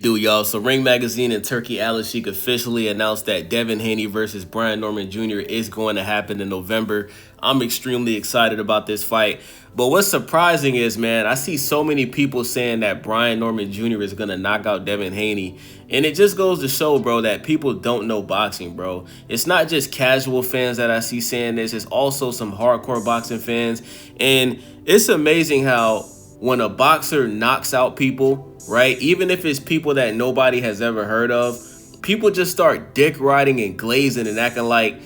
Do y'all? So Ring Magazine and Turkey Al Sheik officially announced that Devin Haney versus Brian Norman Jr. is going to happen in November. I'm extremely excited about this fight. But what's surprising is, man, I see so many people saying that Brian Norman Jr. is going to knock out Devin Haney. And it just goes to show, bro, that people don't know boxing, bro. It's not just casual fans that I see saying this. It's also some hardcore boxing fans. And it's amazing how when a boxer knocks out people, right, even if it's people that nobody has ever heard of, people just start dick riding and glazing and acting like,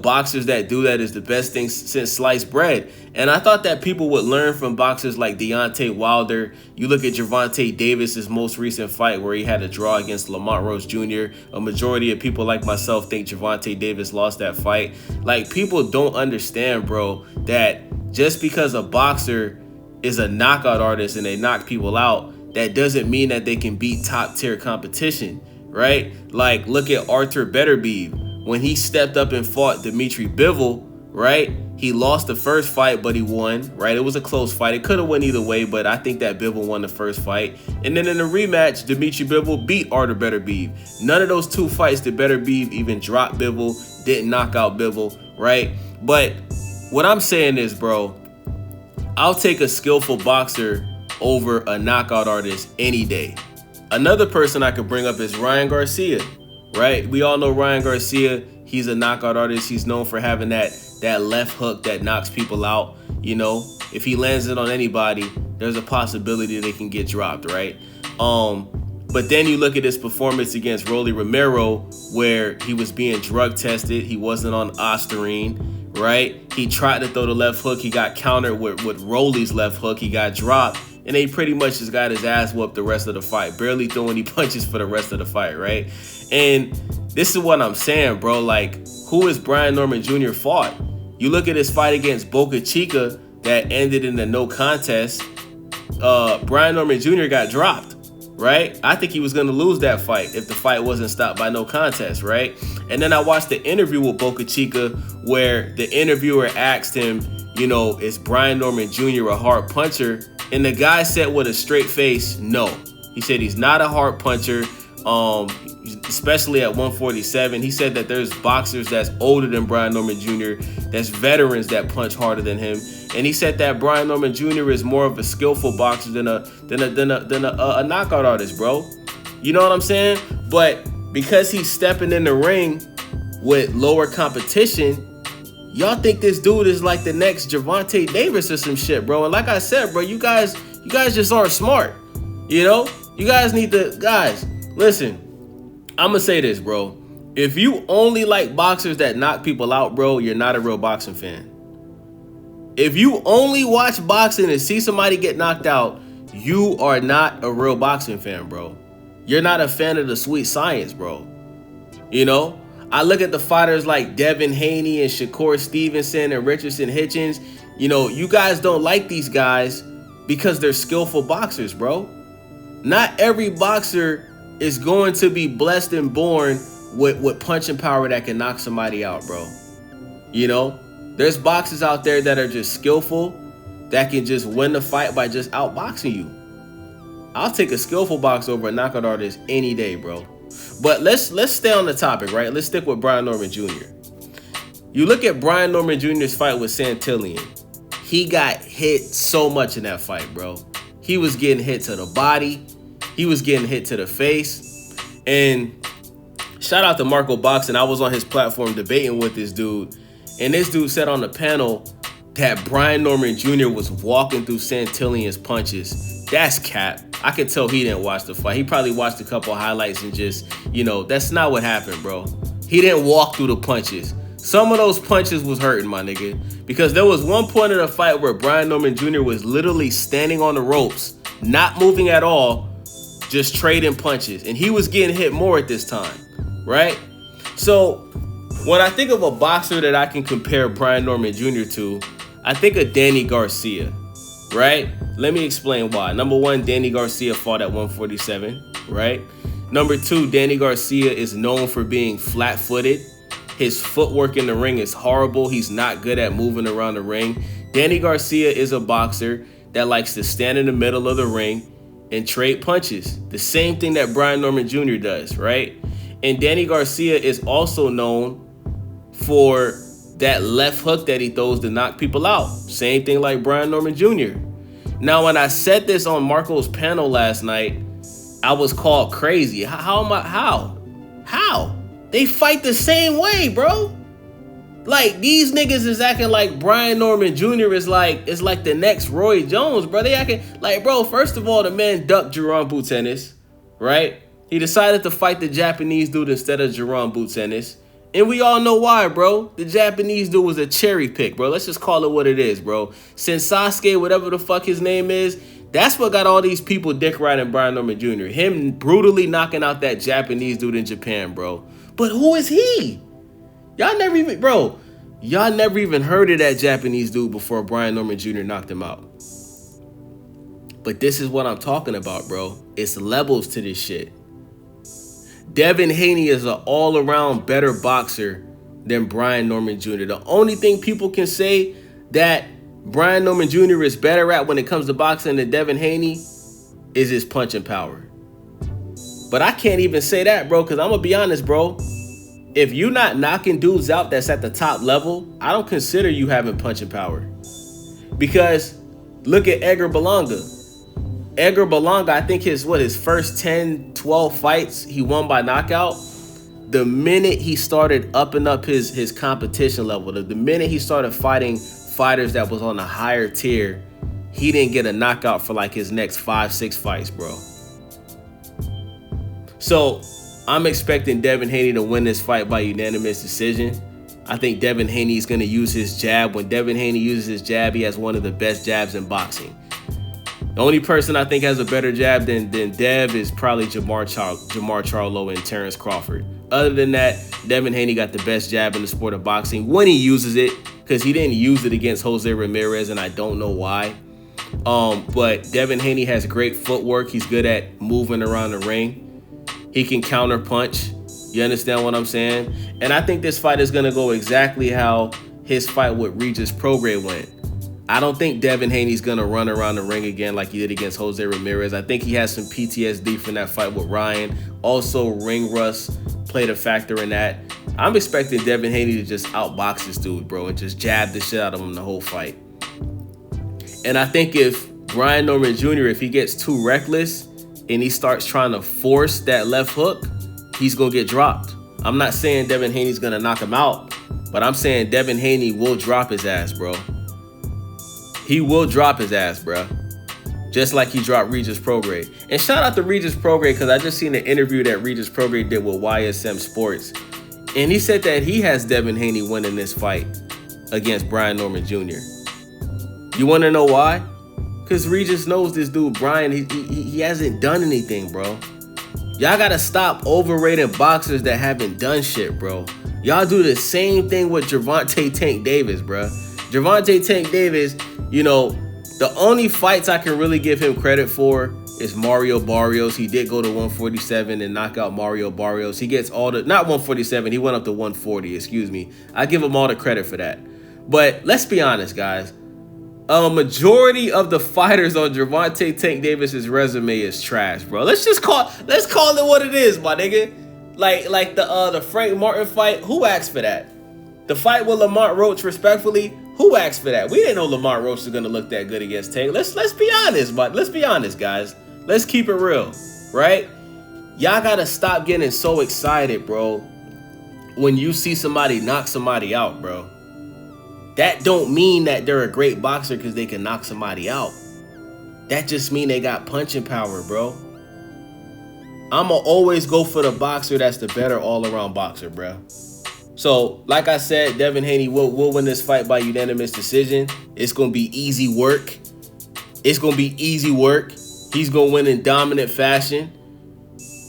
boxers that do that is the best thing since sliced bread. And I thought that people would learn from boxers like Deontay Wilder. You look at Gervonta Davis's most recent fight where he had a draw against Lamont Rose Jr. A majority of people like myself think Gervonta Davis lost that fight. Like, people don't understand, bro, that just because a boxer is a knockout artist and they knock people out, that doesn't mean that they can beat top tier competition, right? Like, look at Arthur Beterbiev. When he stepped up and fought Dimitri Bivol, right? He lost the first fight, but he won, right? It was a close fight. It could have went either way, but I think that Bivol won the first fight. And then in the rematch, Dimitri Bivol beat Arthur Beterbiev. None of those two fights did Beterbiev even drop Bivol, didn't knock out Bivol, right? But what I'm saying is, bro, I'll take a skillful boxer over a knockout artist any day. Another person I could bring up is Ryan Garcia, right? We all know Ryan Garcia. He's a knockout artist. He's known for having that left hook that knocks people out. If he lands it on anybody, there's a possibility they can get dropped, right? But then you look at his performance against Rolly Romero, where he was being drug tested. He wasn't on Ostarine, right? He tried to throw the left hook. He got countered with Rolly's left hook. He got dropped. And he pretty much just got his ass whooped the rest of the fight. Barely threw any punches for the rest of the fight, right? And this is what I'm saying, bro. Like, who is Brian Norman Jr. fought? You look at his fight against Boca Chica that ended in a no contest. Brian Norman Jr. got dropped, right? I think he was going to lose that fight if the fight wasn't stopped by no contest, right? And then I watched the interview with Boca Chica where the interviewer asked him, is Brian Norman Jr. a hard puncher? And the guy said with a straight face, no. He said he's not a hard puncher, especially at 147. He said that there's boxers that's older than Brian Norman Jr., that's veterans that punch harder than him. And he said that Brian Norman Jr. is more of a skillful boxer than a knockout artist, bro. You know what I'm saying? But because he's stepping in the ring with lower competition, y'all think this dude is like the next Gervonta Davis or some shit, bro. And like I said, bro, you guys just aren't smart. You guys need to, listen, I'm gonna say this, bro. If you only like boxers that knock people out, bro, you're not a real boxing fan. If you only watch boxing and see somebody get knocked out, you are not a real boxing fan, bro. You're not a fan of the sweet science, bro. I look at the fighters like Devin Haney and Shakur Stevenson and Richardson Hitchens. You guys don't like these guys because they're skillful boxers, bro. Not every boxer is going to be blessed and born with punching power that can knock somebody out, bro. There's boxers out there that are just skillful, that can just win the fight by just outboxing you. I'll take a skillful boxer over a knockout artist any day, bro. But let's stay on the topic, right? Let's stick with Brian Norman Jr. You look at Brian Norman Jr.'s fight with Santillan. He got hit so much in that fight, bro. He was getting hit to the body. He was getting hit to the face. And shout out to Marco Boxing. I was on his platform debating with this dude. And this dude said on the panel that Brian Norman Jr. was walking through Santillan's punches. That's cap. I could tell he didn't watch the fight. He probably watched a couple of highlights and just, that's not what happened, bro. He didn't walk through the punches. Some of those punches was hurting, my nigga. Because there was one point in the fight where Brian Norman Jr. was literally standing on the ropes, not moving at all, just trading punches. And he was getting hit more at this time, right? So when I think of a boxer that I can compare Brian Norman Jr. to, I think of Danny Garcia, right? Let me explain why. Number one, Danny Garcia fought at 147, right? Number two, Danny Garcia is known for being flat-footed. His footwork in the ring is horrible. He's not good at moving around the ring. Danny Garcia is a boxer that likes to stand in the middle of the ring and trade punches. The same thing that Brian Norman Jr. does, right? And Danny Garcia is also known for that left hook that he throws to knock people out. Same thing like Brian Norman Jr. Now, when I said this on Marco's panel last night, I was called crazy. How? They fight the same way, bro. Like, these niggas is acting like Brian Norman Jr. is like the next Roy Jones, bro. They acting like, bro, first of all, the man ducked Jerome Boutennis, right? He decided to fight the Japanese dude instead of Jerome Boutennis. And we all know why, bro. The Japanese dude was a cherry pick, bro. Let's just call it what it is, bro. Since Sasuke, whatever the fuck his name is, that's what got all these people dick riding Brian Norman Jr. Him brutally knocking out that Japanese dude in Japan, bro. But who is he? Y'all never even heard of that Japanese dude before Brian Norman Jr. knocked him out. But this is what I'm talking about, bro. It's levels to this shit. Devin Haney is an all-around better boxer than Brian Norman Jr. The only thing people can say that Brian Norman Jr. is better at when it comes to boxing than Devin Haney is his punching power. But I can't even say that, bro, because I'm going to be honest, bro. If you're not knocking dudes out that's at the top level, I don't consider you having punching power. Because look at Edgar Berlanga. Edgar Berlanga, I think his first 10, 12 fights, he won by knockout. The minute he started upping up his competition level, the minute he started fighting fighters that was on a higher tier, he didn't get a knockout for like his next 5, 6 fights, bro. So I'm expecting Devin Haney to win this fight by unanimous decision. I think Devin Haney is going to use his jab. When Devin Haney uses his jab, he has one of the best jabs in boxing. The only person I think has a better jab than Dev is probably Jamar Charlo and Terrence Crawford. Other than that, Devin Haney got the best jab in the sport of boxing when he uses it, because he didn't use it against Jose Ramirez, and I don't know why. But Devin Haney has great footwork. He's good at moving around the ring. He can counter punch. You understand what I'm saying? And I think this fight is going to go exactly how his fight with Regis Prograis went. I don't think Devin Haney's going to run around the ring again like he did against Jose Ramirez. I think he has some PTSD from that fight with Ryan. Also, ring rust played a factor in that. I'm expecting Devin Haney to just outbox this dude, bro, and just jab the shit out of him the whole fight. And I think if Brian Norman Jr., if he gets too reckless and he starts trying to force that left hook, he's going to get dropped. I'm not saying Devin Haney's going to knock him out, but I'm saying Devin Haney will drop his ass, bro. He will drop his ass, bro. Just like he dropped Regis Prograis. And shout out to Regis Prograis, because I just seen an interview that Regis Prograis did with YSM Sports. And he said that he has Devin Haney winning this fight against Brian Norman Jr. You want to know why? Because Regis knows this dude, Brian, he hasn't done anything, bro. Y'all got to stop overrating boxers that haven't done shit, bro. Y'all do the same thing with Gervonta Tank Davis, bro. Gervonta Tank Davis, you know, the only fights I can really give him credit for is Mario Barrios. He did go to 147 and knock out Mario Barrios. He gets all the, not 147, he went up to 140, excuse me. I give him all the credit for that. But let's be honest, guys. A majority of the fighters on Gervonta Tank Davis's resume is trash, bro. Let's call it what it is, my nigga. Like the Frank Martin fight, who asked for that? The fight with Lamont Roach, respectfully, who asked for that? We didn't know Lamont Roach was gonna look that good against Tank. Let's be honest, but let's be honest, guys. Let's keep it real, right? Y'all gotta stop getting so excited, bro, when you see somebody knock somebody out, bro. That don't mean that they're a great boxer because they can knock somebody out. That just mean they got punching power, bro. I'ma always go for the boxer that's the better all-around boxer, bro. So, like I said, Devin Haney will win this fight by unanimous decision. It's going to be easy work. It's going to be easy work. He's going to win in dominant fashion.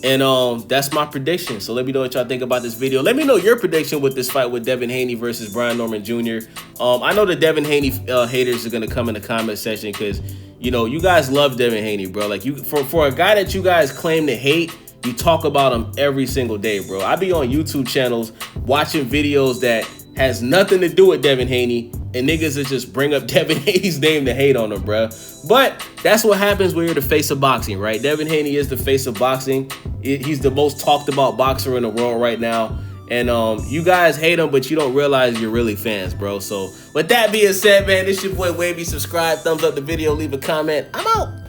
And that's my prediction. So let me know what y'all think about this video. Let me know your prediction with this fight with Devin Haney versus Brian Norman Jr. I know the Devin Haney haters are going to come in the comment section because, you know, you guys love Devin Haney, bro. Like, for a guy that you guys claim to hate, you talk about him every single day, bro. I be on YouTube channels watching videos that has nothing to do with Devin Haney, and niggas is just bring up Devin Haney's name to hate on him, bro. But that's what happens when you're the face of boxing, right? Devin Haney is the face of boxing. He's the most talked about boxer in the world right now. And you guys hate him, but you don't realize you're really fans, bro. So with that being said, man, this your boy Wavy. Subscribe, thumbs up the video, leave a comment. I'm out.